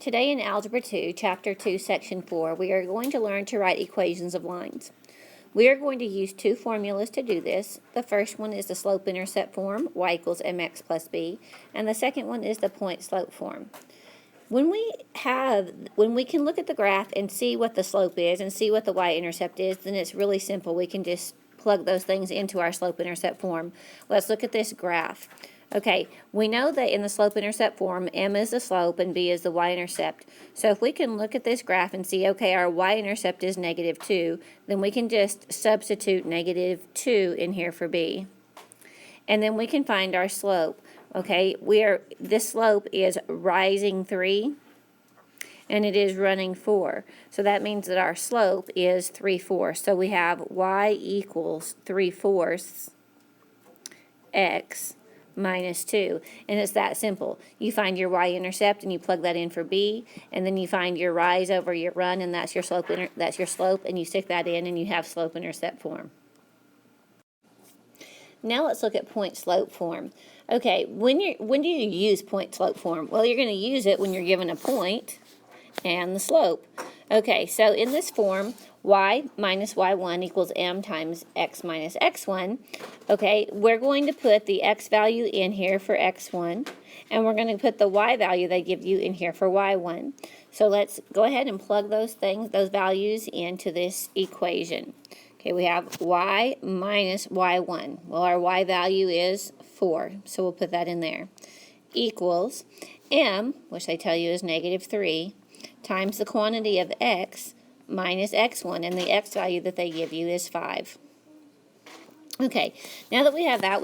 Today in Algebra 2, Chapter 2, Section 4, we are going to learn to write equations of lines. We are going to use two formulas to do this. The first one is the slope-intercept form, y equals mx plus b, and the second one is the point-slope form. When we can look at the graph and see what the slope is and see what the y-intercept is, then it's really simple. We can just plug those things into our slope-intercept form. Let's look at this graph. Okay, we know that in the slope-intercept form, m is the slope and b is the y-intercept. So if we can look at this graph and see, okay, our y-intercept is -2, then we can just substitute -2 in here for b. And then we can find our slope. Okay, this slope is rising 3, and it is running 4. So that means that our slope is 3/4. So we have y equals 3/4 x minus 2, and it's that simple. You find your y-intercept and you plug that in for b, and then you find your rise over your run, and that's your slope. And you stick that in, and you have slope-intercept form. Now let's look at point-slope form. Okay, when do you use point-slope form? Well, you're going to use it when you're given a point and the slope. Okay, so in this form, y minus y1 equals m times x minus x1. Okay, we're going to put the x value in here for x1, and we're going to put the y value they give you in here for y1. So let's go ahead and plug those values into this equation. Okay, we have y minus y1. Well, our y value is 4, so we'll put that in there. Equals m, which they tell you is -3, times the quantity of x minus x1, and the x value that they give you is 5. Okay, now that we have that,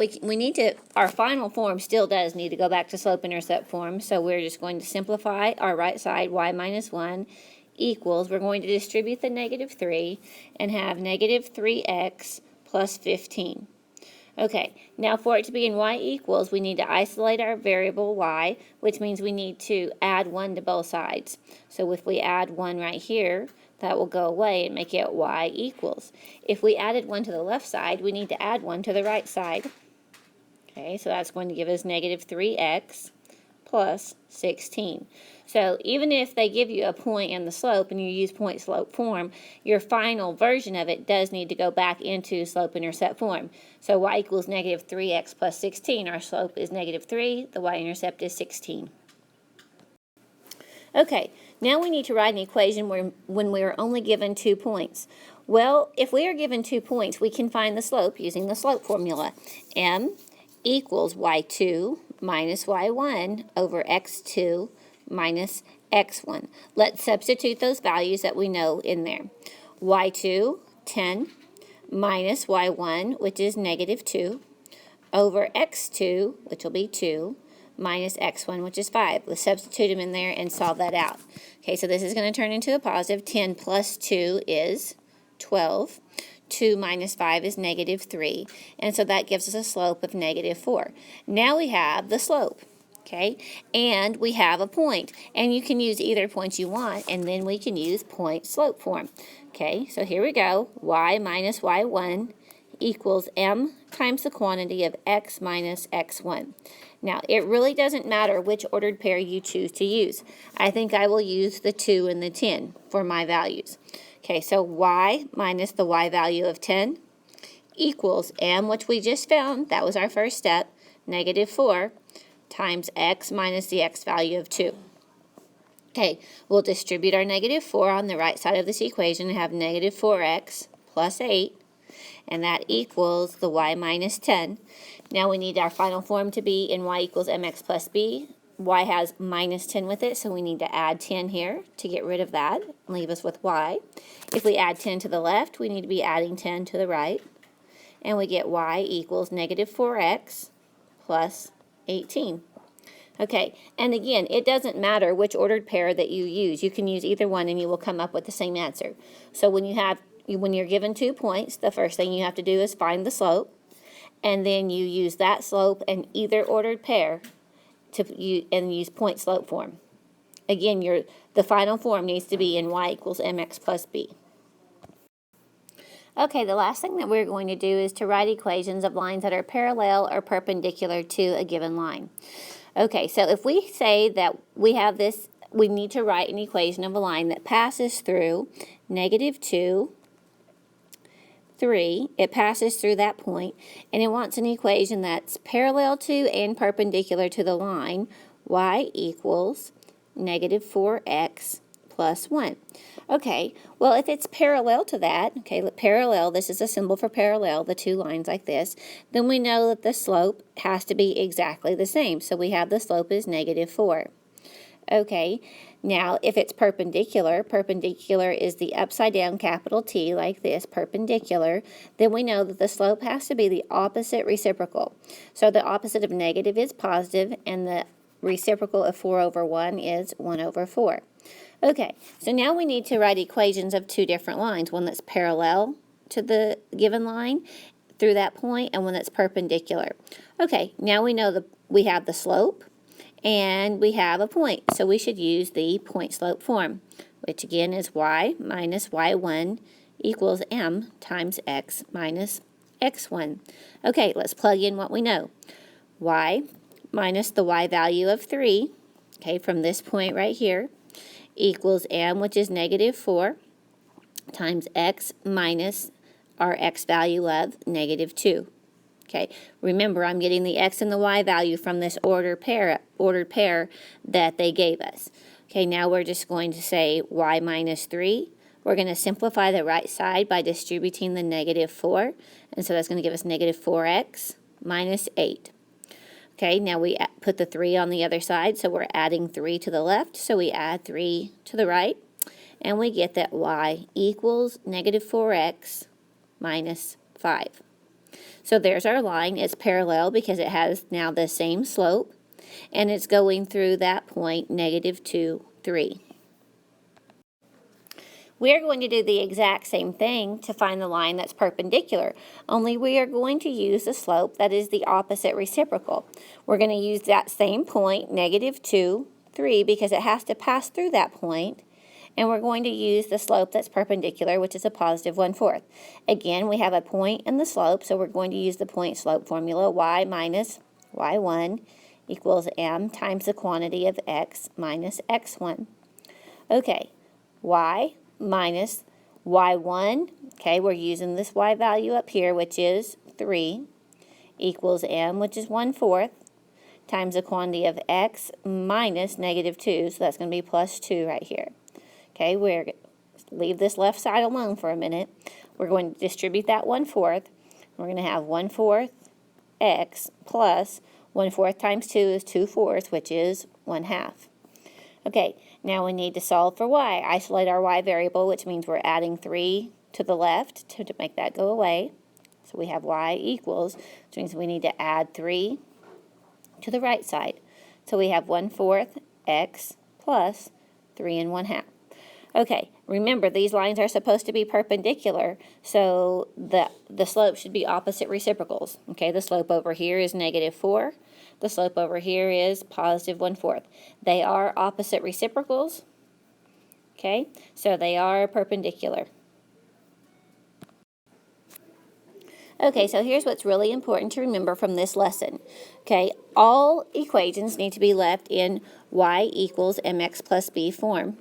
our final form still does need to go back to slope-intercept form, so we're just going to simplify our right side, y minus 1 equals, we're going to distribute the -3 and have -3x plus 15. Okay, now for it to be in y equals, we need to isolate our variable y, which means we need to add 1 to both sides. So if we add 1 right here, that will go away and make it y equals. If we added 1 to the left side, we need to add 1 to the right side. Okay, so that's going to give us -3x plus 16. So even if they give you a point and the slope and you use point-slope form, your final version of it does need to go back into slope-intercept form. So y equals -3x plus 16. Our slope is -3. The y-intercept is 16. Okay, now we need to write an equation when we are only given 2 points. Well, if we are given 2 points, we can find the slope using the slope formula. M equals y2 minus y1 over x2 minus x1. Let's substitute those values that we know in there. y2, 10, minus y1, which is -2, over x2, which will be 2, minus x1, which is 5. Let's substitute them in there and solve that out. Okay, so this is going to turn into a positive. 10 plus 2 is 12. 2 minus 5 is -3, and so that gives us a slope of -4. Now we have the slope, okay, and we have a point, and you can use either point you want, and then we can use point-slope form. Okay, so here we go. Y minus y1 equals m times the quantity of x minus x1. Now, it really doesn't matter which ordered pair you choose to use. I think I will use the 2 and the 10 for my values. Okay, so y minus the y value of 10 equals m, which we just found, that was our first step, -4, times x minus the x value of 2. Okay, we'll distribute our -4 on the right side of this equation and have -4x plus 8, and that equals the y minus 10. Now we need our final form to be in y equals mx plus b. Y has -10 with it, so we need to add 10 here to get rid of that and leave us with y. If we add 10 to the left, we need to be adding 10 to the right, and we get y equals -4x plus 18. Okay, and again, it doesn't matter which ordered pair that you use. You can use either one and you will come up with the same answer. So when you're given 2 points, the first thing you have to do is find the slope, and then you use that slope and either ordered pair and use point-slope form. Again, the final form needs to be in y equals mx plus b. Okay, the last thing that we're going to do is to write equations of lines that are parallel or perpendicular to a given line. Okay, so if we say that we have this we need to write an equation of a line that passes through -2, 3. It passes through that point, and it wants an equation that's parallel to and perpendicular to the line y equals -4x plus 1. Okay, well, if it's parallel to that, okay, parallel, this is a symbol for parallel, the two lines like this, then we know that the slope has to be exactly the same. So we have the slope is -4. Okay, now if it's perpendicular, perpendicular is the upside down capital T like this, perpendicular, then we know that the slope has to be the opposite reciprocal. So the opposite of negative is positive, and the reciprocal of 4/1 is 1/4. Okay, so now we need to write equations of two different lines, one that's parallel to the given line through that point and one that's perpendicular. Okay, now we know we have the slope and we have a point, so we should use the point slope form, which again is y minus y1 equals m times x minus x1. Okay, let's plug in what we know. Y minus the y value of 3, okay, from this point right here, equals m, which is -4, times x minus our x value of -2. Okay, remember I'm getting the x and the y value from this ordered pair that they gave us. Okay, now we're just going to say y minus 3. We're going to simplify the right side by distributing the -4, and so that's going to give us -4x minus 8. Okay, now we put the 3 on the other side, so we're adding 3 to the left, so we add 3 to the right, and we get that y equals -4x minus 5. So there's our line. It's parallel because it has now the same slope, and it's going through that point, -2, 3. We are going to do the exact same thing to find the line that's perpendicular, only we are going to use the slope that is the opposite reciprocal. We're going to use that same point, -2, 3, because it has to pass through that point, and we're going to use the slope that's perpendicular, which is a positive 1/4. Again, we have a point and the slope, so we're going to use the point slope formula, y minus y1 equals m times the quantity of x minus x1. Okay, y minus y1, okay, we're using this y value up here, which is 3, equals m, which is 1/4, times the quantity of x minus -2, so that's going to be plus 2 right here. Okay, we're going to leave this left side alone for a minute. We're going to distribute that 1/4. We're going to have 1/4 x plus 1/4 times 2 is 2/4, which is 1/2. Okay, now we need to solve for y. Isolate our y variable, which means we're adding 3 to the left to make that go away. So we have y equals, which means we need to add 3 to the right side. So we have 1/4 x plus 3 1/2. Okay, remember these lines are supposed to be perpendicular, so the slope should be opposite reciprocals. Okay, the slope over here is -4. The slope over here is positive 1/4. They are opposite reciprocals. Okay, so they are perpendicular. Okay, so here's what's really important to remember from this lesson. Okay, all equations need to be left in y equals mx plus b form,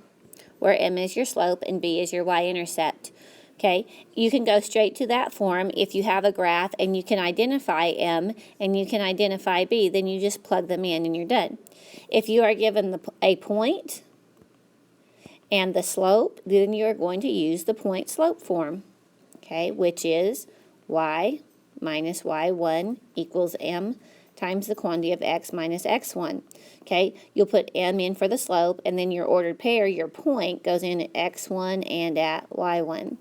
where m is your slope and b is your y-intercept. Okay, you can go straight to that form if you have a graph and you can identify m and you can identify b, then you just plug them in and you're done. If you are given a point and the slope, then you're going to use the point slope form, okay, which is y minus y1 equals m times the quantity of x minus x1. Okay, you'll put m in for the slope, and then your ordered pair, your point, goes in at x1 and at y1.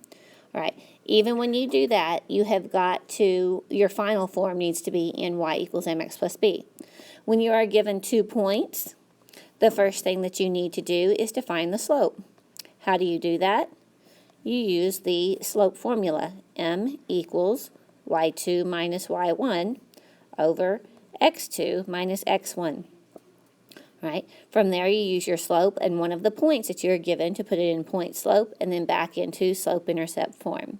All right, even when you do that, you have got to, your final form needs to be in y equals mx plus b. When you are given 2 points, the first thing that you need to do is to find the slope. How do you do that? You use the slope formula, m equals y2 minus y1 over x2 minus x1. Right? From there, you use your slope and one of the points that you're given to put it in point slope and then back into slope-intercept form.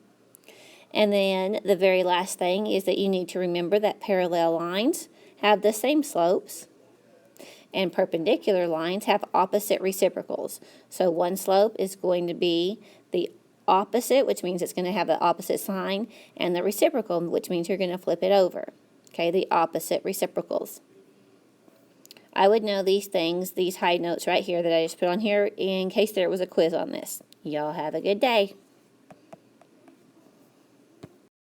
And then the very last thing is that you need to remember that parallel lines have the same slopes. And perpendicular lines have opposite reciprocals. So one slope is going to be the opposite, which means it's going to have the opposite sign, and the reciprocal, which means you're going to flip it over. Okay, the opposite reciprocals. I would know these things, these high notes right here that I just put on here, in case there was a quiz on this. Y'all have a good day.